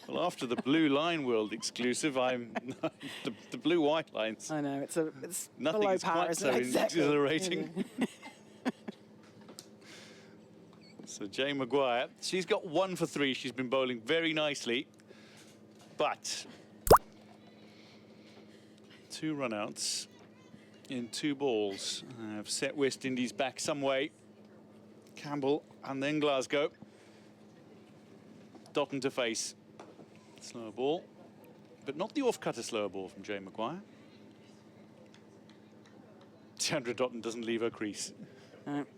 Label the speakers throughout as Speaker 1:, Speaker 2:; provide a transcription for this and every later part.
Speaker 1: Well, after the Blue Line World exclusive, I'm the blue-white lines.
Speaker 2: I know, it's
Speaker 1: Nothing
Speaker 2: below
Speaker 1: is
Speaker 2: par,
Speaker 1: quite
Speaker 2: isn't
Speaker 1: so
Speaker 2: it? Exactly.
Speaker 1: exhilarating. So Jane Maguire, she's got 1 for 3. She's been bowling very nicely, but 2 run-outs in 2 balls have set West Indies back some way. Campbell and then Glasgow. Dotton to face. Slower ball, but not the off-cutter slower ball from Jane Maguire. Deandra Dotton doesn't leave her crease.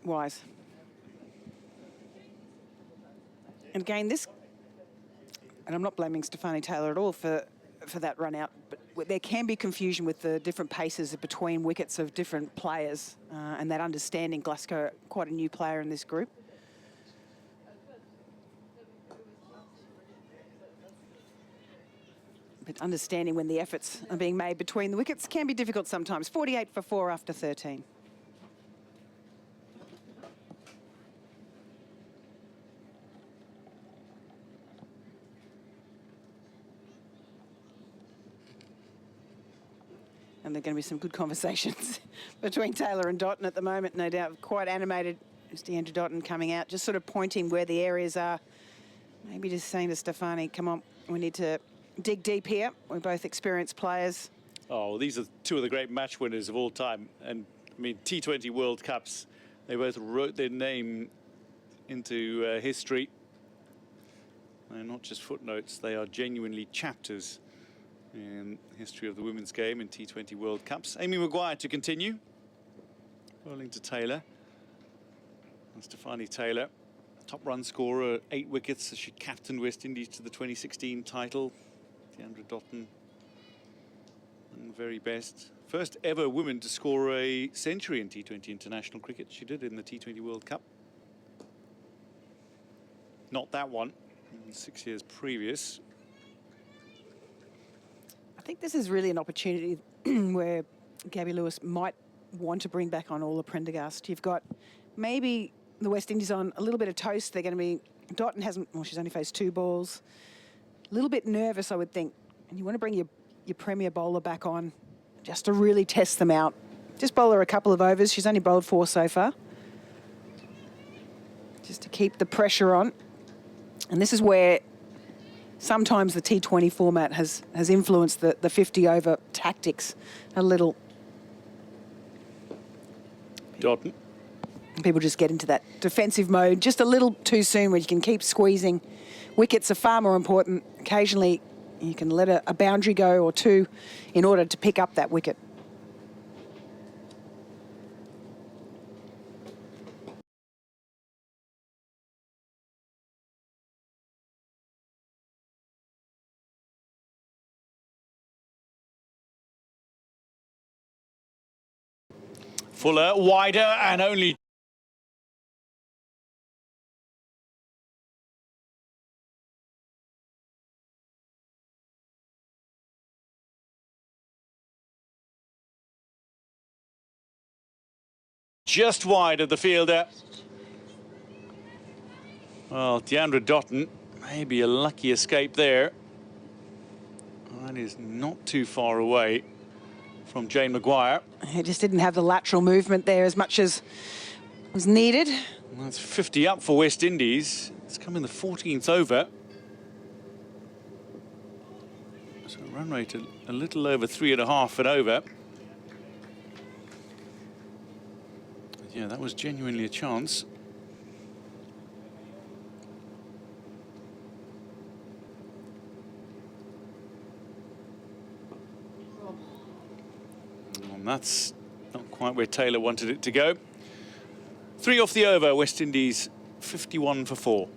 Speaker 2: Wise. And again, this, and I'm not blaming Stefanie Taylor at all for that run out, but there can be confusion with the different paces between wickets of different players and that understanding. Glasgow, quite a new player in this group. But understanding when the efforts are being made between the wickets can be difficult sometimes. 48 for 4 after 13. And there are going to be some good conversations between Taylor and Dotton at the moment, no doubt. Quite animated. There's Deandra Dotton coming out, just sort of pointing where the areas are. Maybe just saying to Stefanie, come on, we need to dig deep here. We're both experienced players.
Speaker 1: Oh, these are 2 of the great match winners of all time. And I mean, T20 World Cups, they both wrote their name into history. They're not just footnotes, they are genuinely chapters in history of the women's game in T20 World Cups. Amy Maguire to continue. Bowling to Taylor. And Stefanie Taylor, top run scorer, 8 wickets as she captained West Indies to the 2016 title. Deandra Dotton, and very best. First ever woman to score a century in T20 international cricket. She did in the T20 World Cup. Not that one, 6 years previous.
Speaker 2: I think this is really an opportunity where Gabby Lewis might want to bring back on Orla Prendergast. You've got maybe the West Indies on a little bit of toast. They're going to be, Dotton hasn't, well, she's only faced 2 balls. A little bit nervous, I would think. And you want to bring your premier bowler back on just to really test them out. Just bowl her a couple of overs. She's only bowled 4 so far. Just to keep the pressure on. And this is where sometimes the T20 format has influenced the 50-over tactics a little.
Speaker 1: Dotton.
Speaker 2: People just get into that defensive mode just a little too soon when you can keep squeezing. Wickets are far more important. Occasionally, you can let a boundary go or 2 in order to pick up that wicket.
Speaker 1: Fuller, wider, and only just wide of the fielder. Well, Deandra Dotton, maybe a lucky escape there. That is not too far away from Jane Maguire.
Speaker 2: He just didn't have the lateral movement there as much as was needed.
Speaker 1: That's 50 up for West Indies. It's come in the 14th over. So run rate a little over 3.5 and over. But yeah, that was genuinely a chance. And that's not quite where Taylor wanted it to go. 3 off the over, West Indies 51 for 4.